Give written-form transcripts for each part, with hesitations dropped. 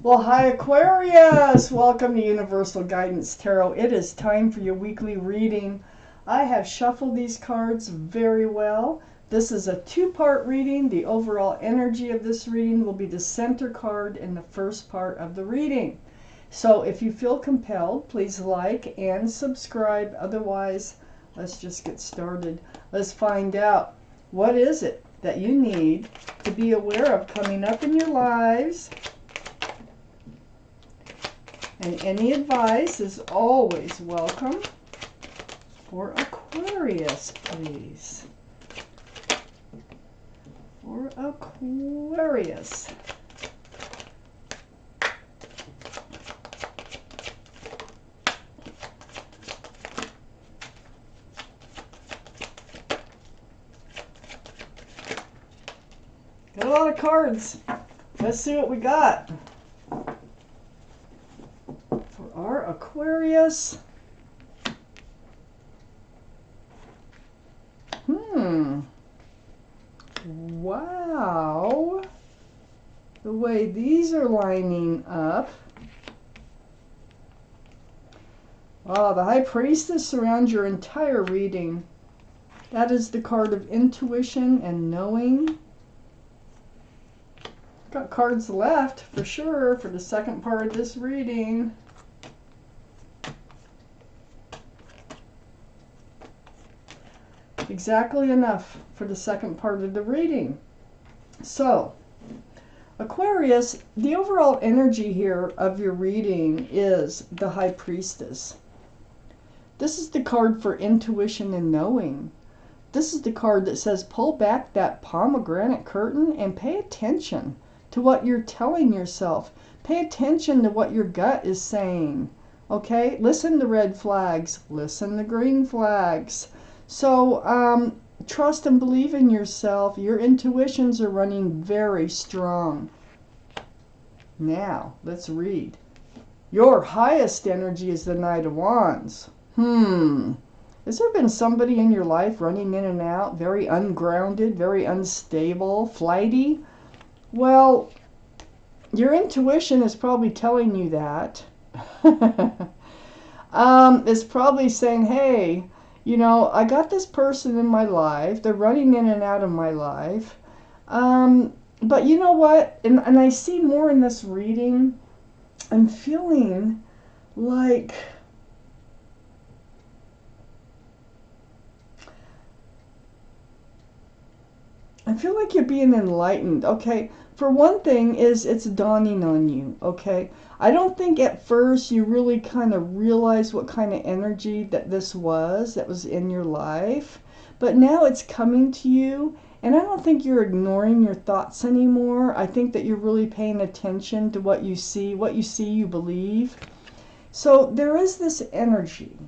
Well, hi Aquarius! Welcome to Universal Guidance Tarot. It is time for your weekly reading. I have shuffled these cards very well. This is a two-part reading. The overall energy of this reading will be the center card in the first part of the reading. So if you feel compelled, please like and subscribe. Otherwise, let's just get started. Let's find out what is it that you need to be aware of coming up in your lives. And any advice is always welcome. For Aquarius, please. For Aquarius. Got a lot of cards. Let's see what we got. Our Aquarius. Wow. The way these are lining up. Wow, the High Priestess surrounds your entire reading. That is the card of intuition and knowing. Got cards left for sure for the second part of this reading. Exactly enough for the second part of the reading. So, Aquarius, the overall energy here of your reading is the High Priestess. This is the card for intuition and knowing. This is the card that says pull back that pomegranate curtain and pay attention to what you're telling yourself. Pay attention to what your gut is saying. Okay? Listen to red flags. Listen to green flags. So trust and believe in yourself. Your intuitions are running very strong. Now, let's read. Your highest energy is the Knight of Wands. Has there been somebody in your life running in and out, very ungrounded, very unstable, flighty? Well, your intuition is probably telling you that. It's probably saying, hey, you know, I got this person in my life. They're running in and out of my life. But you know what? And I see more in this reading. I'm feeling like you're being enlightened. Okay, for one thing is it's dawning on you. Okay, I don't think at first you really kind of realized what kind of energy that was in your life, but now it's coming to you, and I don't think you're ignoring your thoughts anymore. I think that you're really paying attention to what you see you believe. So there is this energy,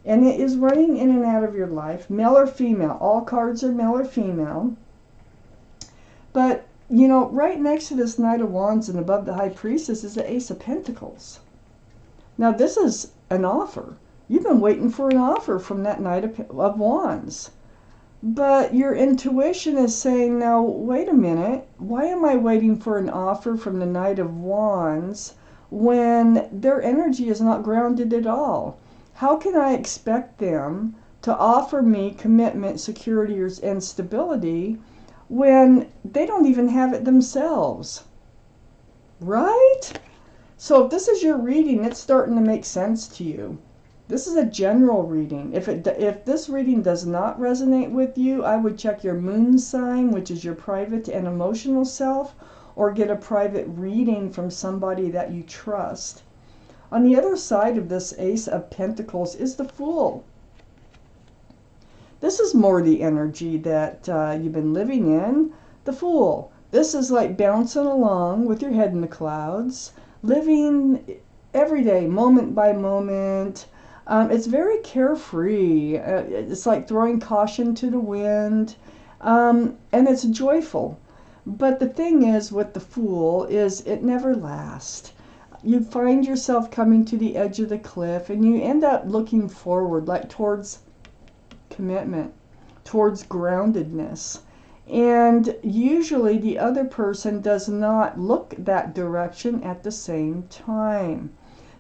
and it is running in and out of your life, male or female. All cards are male or female. But, you know, right next to this Knight of Wands and above the High Priestess is the Ace of Pentacles. Now, this is an offer. You've been waiting for an offer from that Knight of Wands. But your intuition is saying, now, wait a minute. Why am I waiting for an offer from the Knight of Wands when their energy is not grounded at all? How can I expect them to offer me commitment, security, and stability when they don't even have it themselves? Right? So if this is your reading, it's starting to make sense to you. This is a general reading. If this reading does not resonate with you, I would check your moon sign, which is your private and emotional self, or get a private reading from somebody that you trust. On the other side of this Ace of Pentacles is the Fool. This is more the energy that you've been living in. The Fool. This is like bouncing along with your head in the clouds, living every day, moment by moment. It's very carefree. It's like throwing caution to the wind, and it's joyful. But the thing is with the Fool is it never lasts. You find yourself coming to the edge of the cliff, and you end up looking forward, like towards commitment, towards groundedness. And usually the other person does not look that direction at the same time.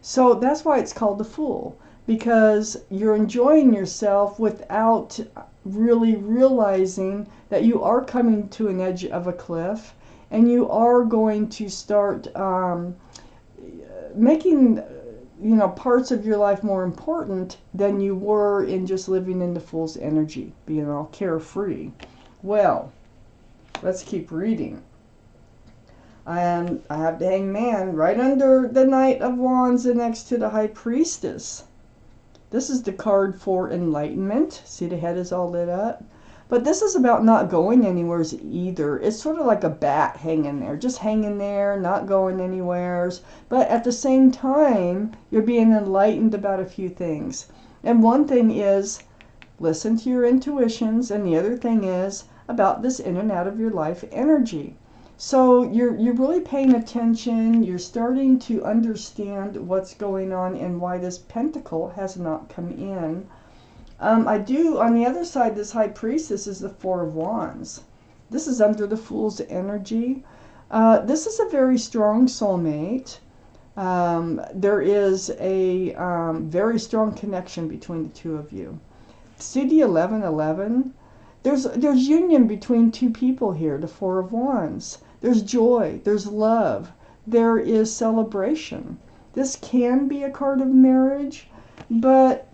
So that's why it's called the Fool, because you're enjoying yourself without really realizing that you are coming to an edge of a cliff, and you are going to start making parts of your life more important than you were in just living in the Fool's energy, being all carefree. Well, let's keep reading. And I have the Hangman right under the Knight of Wands and next to the High Priestess. This is the card for enlightenment. See, the head is all lit up. But this is about not going anywhere either. It's sort of like a bat hanging there, just hanging there, not going anywhere. But at the same time, you're being enlightened about a few things. And one thing is, listen to your intuitions, and the other thing is about this in and out of your life energy. So you're really paying attention. You're starting to understand what's going on and why this pentacle has not come in. I do, on the other side, this High Priestess is the Four of Wands. This is under the Fool's energy. This is a very strong soulmate. There is a very strong connection between the two of you. See the 1111? There's union between two people here, the Four of Wands. There's joy, there's love, there is celebration. This can be a card of marriage, but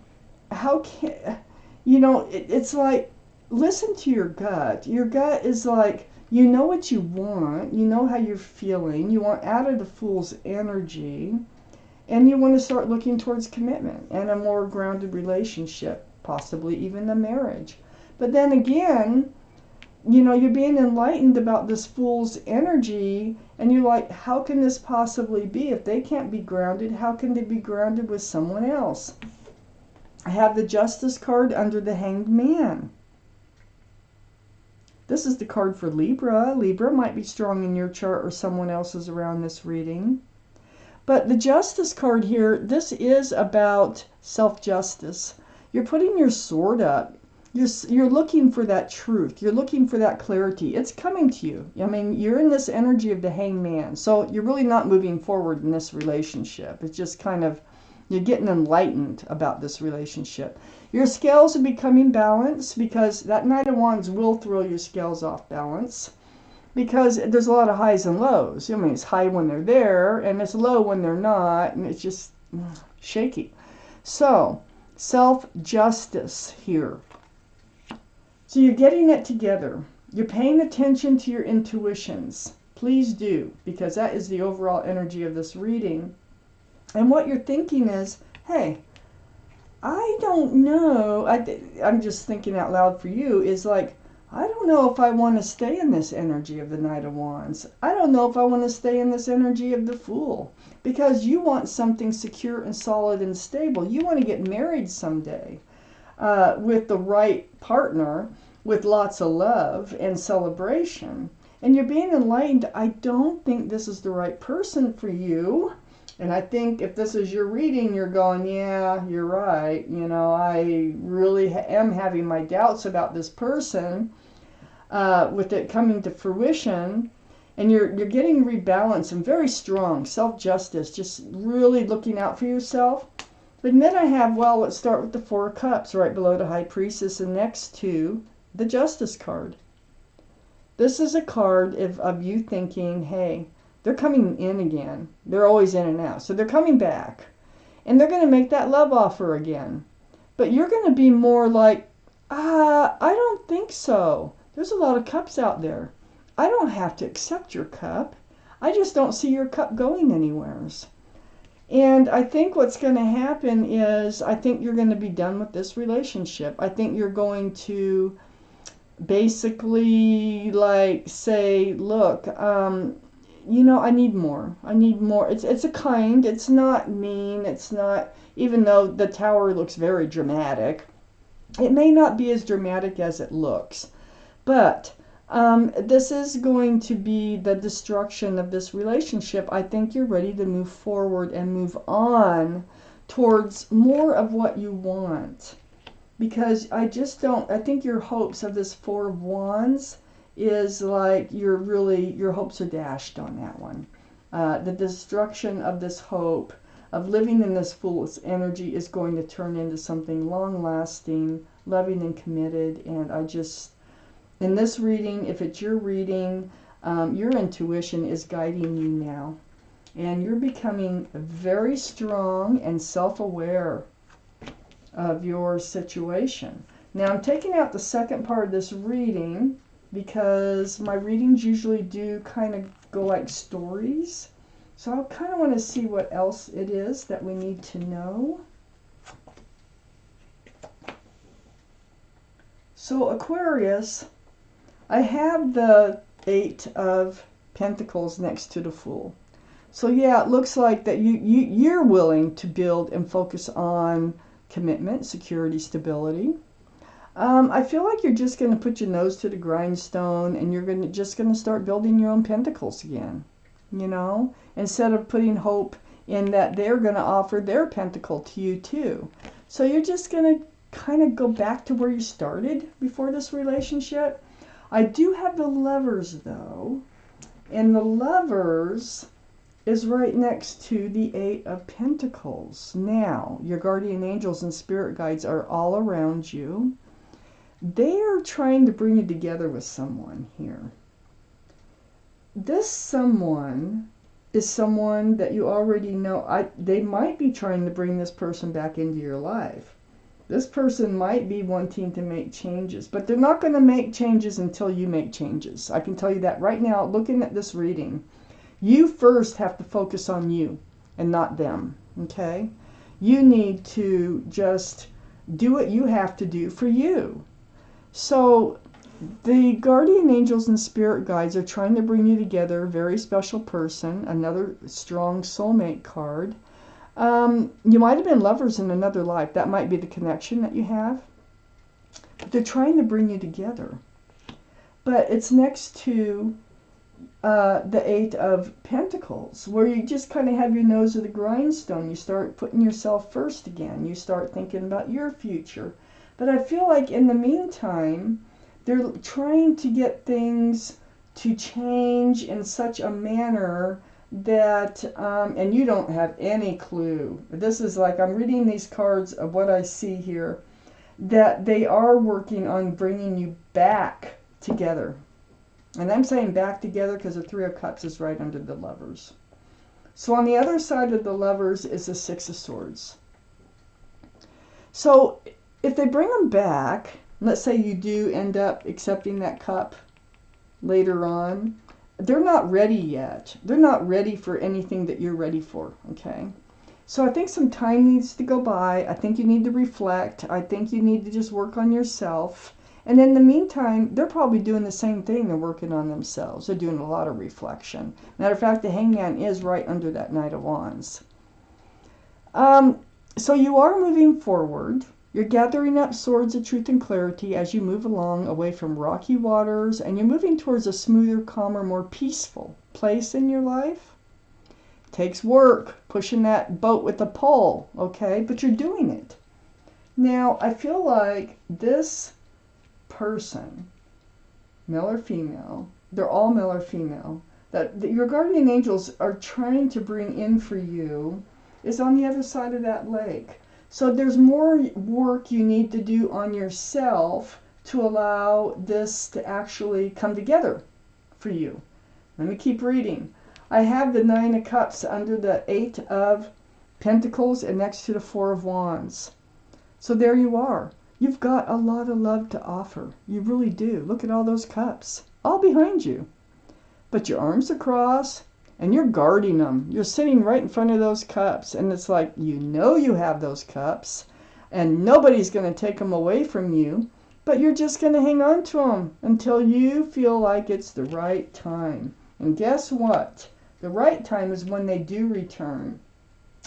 how can, it's like, listen to your gut. Your gut is like, you know what you want, you know how you're feeling, you want out of the Fool's energy, and you want to start looking towards commitment and a more grounded relationship, possibly even a marriage. But then again, you're being enlightened about this Fool's energy, and you're like, how can this possibly be? If they can't be grounded, how can they be grounded with someone else? I have the Justice card under the Hanged Man. This is the card for Libra. Libra might be strong in your chart or someone else's around this reading. But the Justice card here, this is about self-justice. You're putting your sword up. You're looking for that truth. You're looking for that clarity. It's coming to you. I mean, you're in this energy of the Hanged Man. So you're really not moving forward in this relationship. It's just kind of, you're getting enlightened about this relationship. Your scales are becoming balanced, because that Knight of Wands will throw your scales off balance, because there's a lot of highs and lows. I mean, it's high when they're there, and it's low when they're not, and it's just shaky. So, self-justice here. So you're getting it together. You're paying attention to your intuitions. Please do, because that is the overall energy of this reading. And what you're thinking is, hey, I don't know. I'm just thinking out loud for you, is like, I don't know if I want to stay in this energy of the Knight of Wands. I don't know if I want to stay in this energy of the Fool. Because you want something secure and solid and stable. You want to get married someday. With the right partner, with lots of love and celebration. And you're being enlightened. I don't think this is the right person for you. And I think if this is your reading, you're going, yeah, you're right. I really am having my doubts about this person with it coming to fruition. And you're getting rebalanced and very strong. Self-justice, just really looking out for yourself. But then I have, well, let's start with the Four of Cups right below the High Priestess and next to the Justice card. This is a card of you thinking, hey, they're coming in again. They're always in and out. So they're coming back. And they're going to make that love offer again. But you're going to be more like, I don't think so. There's a lot of cups out there. I don't have to accept your cup. I just don't see your cup going anywheres. And I think what's going to happen is, I think you're going to be done with this relationship. I think you're going to basically say, look, I need more. I need more. It's a kind. It's not mean. It's not, even though the Tower looks very dramatic, it may not be as dramatic as it looks. But this is going to be the destruction of this relationship. I think you're ready to move forward and move on towards more of what you want. Because I think your hopes of this Four of Wands is like your hopes are dashed on that one. The destruction of this hope of living in this fool's energy is going to turn into something long-lasting, loving and committed. And in this reading, if it's your reading, your intuition is guiding you now. And you're becoming very strong and self-aware of your situation. Now I'm taking out the second part of this reading because my readings usually do kind of go like stories. So I kind of want to see what else it is that we need to know. So Aquarius, I have the 8 of Pentacles next to the Fool. So yeah, it looks like that you're willing to build and focus on commitment, security, stability. I feel like you're just going to put your nose to the grindstone and you're just going to start building your own pentacles again, you know, instead of putting hope in that they're going to offer their pentacle to you too. So you're just going to kind of go back to where you started before this relationship. I do have the Lovers though, and the Lovers is right next to the 8 of Pentacles. Now, your guardian angels and spirit guides are all around you. They are trying to bring you together with someone here. This someone is someone that you already know. They might be trying to bring this person back into your life. This person might be wanting to make changes, but they're not going to make changes until you make changes. I can tell you that right now, looking at this reading. You first have to focus on you and not them, okay? You need to just do what you have to do for you. So the guardian angels and spirit guides are trying to bring you together, a very special person, another strong soulmate card. You might have been lovers in another life. That might be the connection that you have. But they're trying to bring you together. But it's next to the 8 of Pentacles, where you just kind of have your nose to the grindstone. You start putting yourself first again. You start thinking about your future. But I feel like in the meantime, they're trying to get things to change in such a manner that, and you don't have any clue. This is like, I'm reading these cards of what I see here, that they are working on bringing you back together. And I'm saying back together because the 3 of Cups is right under the Lovers. So on the other side of the Lovers is the 6 of Swords. So if they bring them back, let's say you do end up accepting that cup later on, they're not ready yet. They're not ready for anything that you're ready for, okay? So I think some time needs to go by. I think you need to reflect. I think you need to just work on yourself. And in the meantime, they're probably doing the same thing. They're working on themselves. They're doing a lot of reflection. Matter of fact, the Hangman is right under that Knight of Wands. So you are moving forward. You're gathering up swords of truth and clarity as you move along away from rocky waters, and you're moving towards a smoother, calmer, more peaceful place in your life. Takes work, pushing that boat with a pole, okay? But you're doing it. Now, I feel like this person, male or female, they're all male or female, that your guardian angels are trying to bring in for you is on the other side of that lake. So there's more work you need to do on yourself to allow this to actually come together for you. Let me keep reading. I have the 9 of Cups under the 8 of Pentacles and next to the 4 of Wands. So there you are. You've got a lot of love to offer. You really do. Look at all those cups. All behind you. But your arms are crossed. And you're guarding them. You're sitting right in front of those cups. And it's like, you know you have those cups. And nobody's going to take them away from you. But you're just going to hang on to them until you feel like it's the right time. And guess what? The right time is when they do return.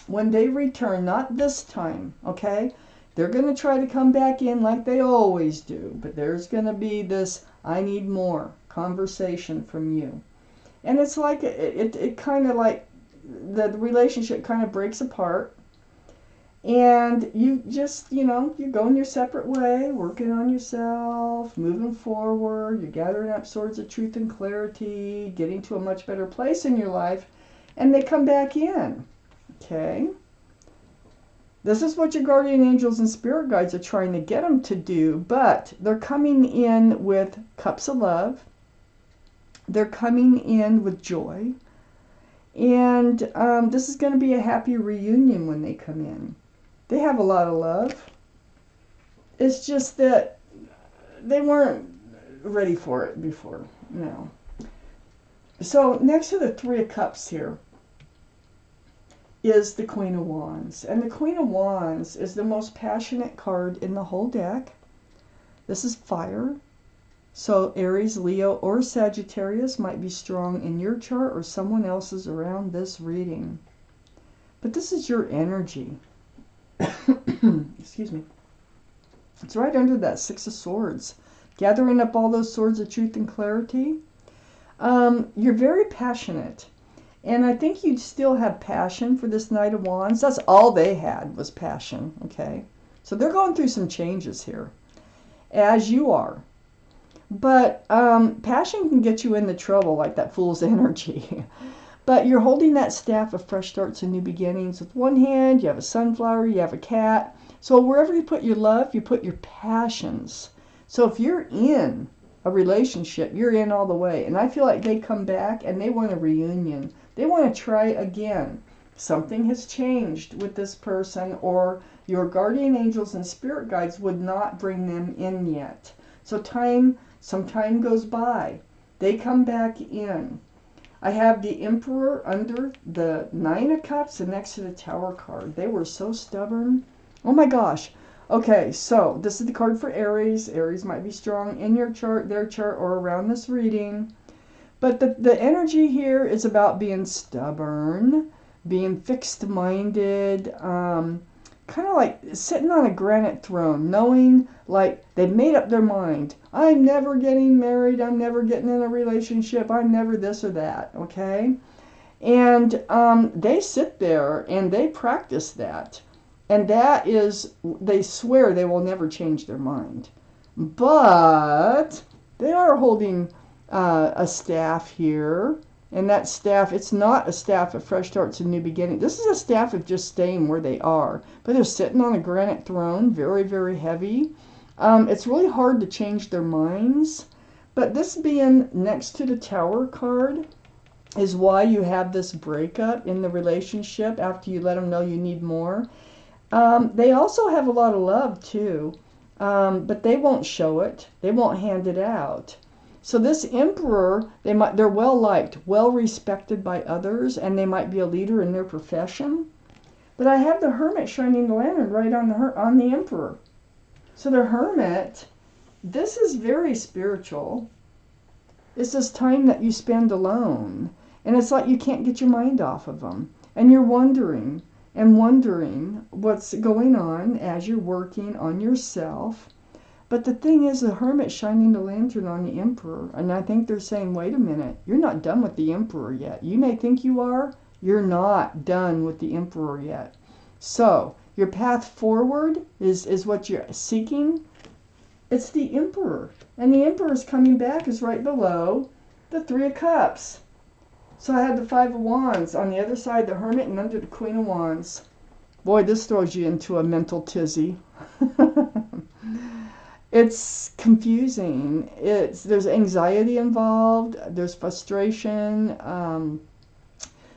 When they return, not this time, okay? They're going to try to come back in like they always do. But there's going to be this, I need more conversation from you. And it's like, it kind of like, the relationship kind of breaks apart. And you just, you're going your separate way, working on yourself, moving forward. You're gathering up swords of truth and clarity, getting to a much better place in your life. And they come back in. Okay? This is what your guardian angels and spirit guides are trying to get them to do. But they're coming in with cups of love. They're coming in with joy. And this is going to be a happy reunion when they come in. They have a lot of love. It's just that they weren't ready for it before. No. So next to the Three of Cups here is the Queen of Wands. And the Queen of Wands is the most passionate card in the whole deck. This is fire. So Aries, Leo, or Sagittarius might be strong in your chart or someone else's around this reading. But this is your energy. Excuse me. It's right under that Six of Swords. Gathering up all those swords of truth and clarity. You're very passionate. And I think you still have passion for this Knight of Wands. That's all they had was passion. Okay. So they're going through some changes here. As you are. But passion can get you into trouble like that Fool's energy. But you're holding that staff of fresh starts and new beginnings with one hand. You have a sunflower, you have a cat. So wherever you put your love, you put your passions. So if you're in a relationship, you're in all the way. And I feel like they come back and they want a reunion. They want to try again. Something has changed with this person, or your guardian angels and spirit guides would not bring them in yet. So some time goes by. They come back in. I have the Emperor under the Nine of Cups and next to the Tower card. They were so stubborn. Oh my gosh. Okay, so this is the card for Aries. Aries might be strong in your chart, their chart, or around this reading. But the energy here is about being stubborn, being fixed-minded, kind of like sitting on a granite throne, knowing like they've made up their mind. I'm never getting married. I'm never getting in a relationship. I'm never this or that. Okay? And they sit there and they practice that. And that is, they swear they will never change their mind. But they are holding a staff here. And that staff, it's not a staff of fresh starts and new beginning. This is a staff of just staying where they are. But they're sitting on a granite throne, very, very heavy. It's really hard to change their minds. But this being next to the Tower card is why you have this breakup in the relationship after you let them know you need more. They also have a lot of love too. But they won't show it. They won't hand it out. So this Emperor, they're well liked, well respected by others, and they might be a leader in their profession. But I have the Hermit shining the lantern right on the Emperor. So the Hermit, this is very spiritual. It's this time that you spend alone, and it's like you can't get your mind off of them, and you're wondering what's going on as you're working on yourself. But the thing is, the Hermit shining the lantern on the Emperor. And I think they're saying, wait a minute, you're not done with the Emperor yet. You may think you are. You're not done with the Emperor yet. So, your path forward is what you're seeking. It's the Emperor. And the Emperor's coming back is right below the Three of Cups. So I had the Five of Wands. On the other side, the Hermit, and under the Queen of Wands. Boy, this throws you into a mental tizzy. It's confusing. There's anxiety involved. There's frustration.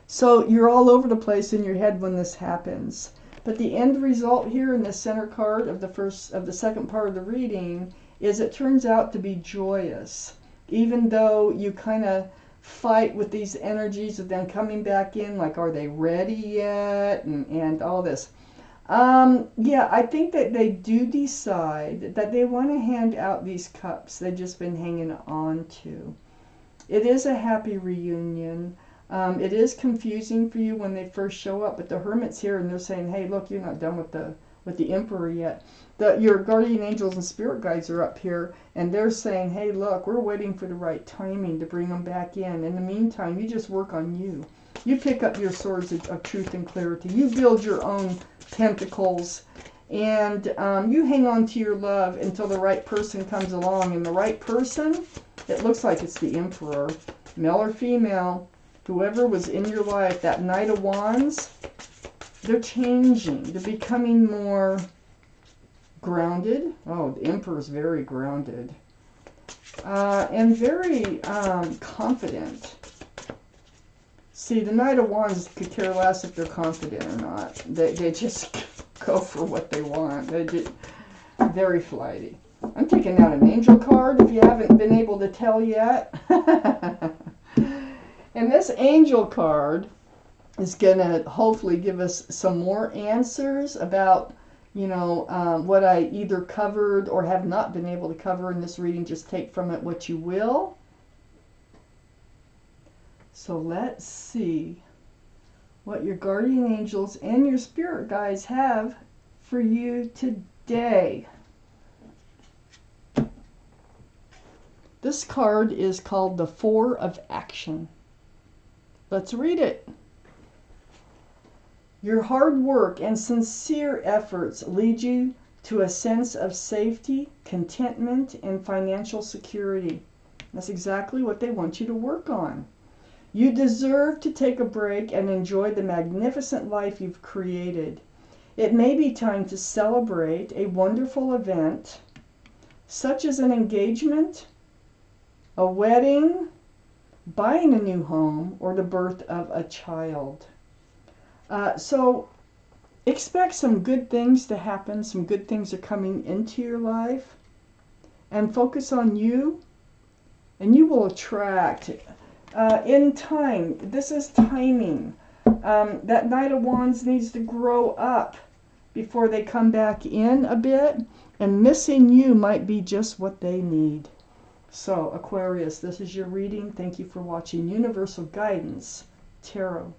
So you're all over the place in your head when this happens. But the end result here in the center card of the second part of the reading is it turns out to be joyous, even though you kind of fight with these energies of them coming back in, like are they ready yet, and all this. Yeah, I think that they do decide that they want to hand out these cups they've just been hanging on to. It is a happy reunion. It is confusing for you when they first show up, but the Hermit's here and they're saying, hey, look, you're not done with the Emperor yet. Your guardian angels and spirit guides are up here, and they're saying, hey, look, we're waiting for the right timing to bring them back in. In the meantime, you just work on you. You pick up your swords of truth and clarity. You build your own pentacles. And you hang on to your love until the right person comes along. And the right person, it looks like it's the Emperor, male or female, whoever was in your life, that Knight of Wands, they're changing. They're becoming more grounded. Oh, the Emperor is very grounded. And very confident. See, the Knight of Wands could care less if they're confident or not. They just go for what they want. They're just very flighty. I'm taking out an angel card if you haven't been able to tell yet. And this angel card is going to hopefully give us some more answers about, you know, what I either covered or have not been able to cover in this reading. Just take from it what you will. So let's see what your guardian angels and your spirit guides have for you today. This card is called the Four of Action. Let's read it. Your hard work and sincere efforts lead you to a sense of safety, contentment, and financial security. That's exactly what they want you to work on. You deserve to take a break and enjoy the magnificent life you've created. It may be time to celebrate a wonderful event, such as an engagement, a wedding, buying a new home, or the birth of a child. So expect some good things to happen. Some good things are coming into your life. And focus on you, and you will attract in time. This is timing. That Knight of Wands needs to grow up before they come back in a bit, and missing you might be just what they need. So Aquarius, this is your reading. Thank you for watching Universal Guidance Tarot.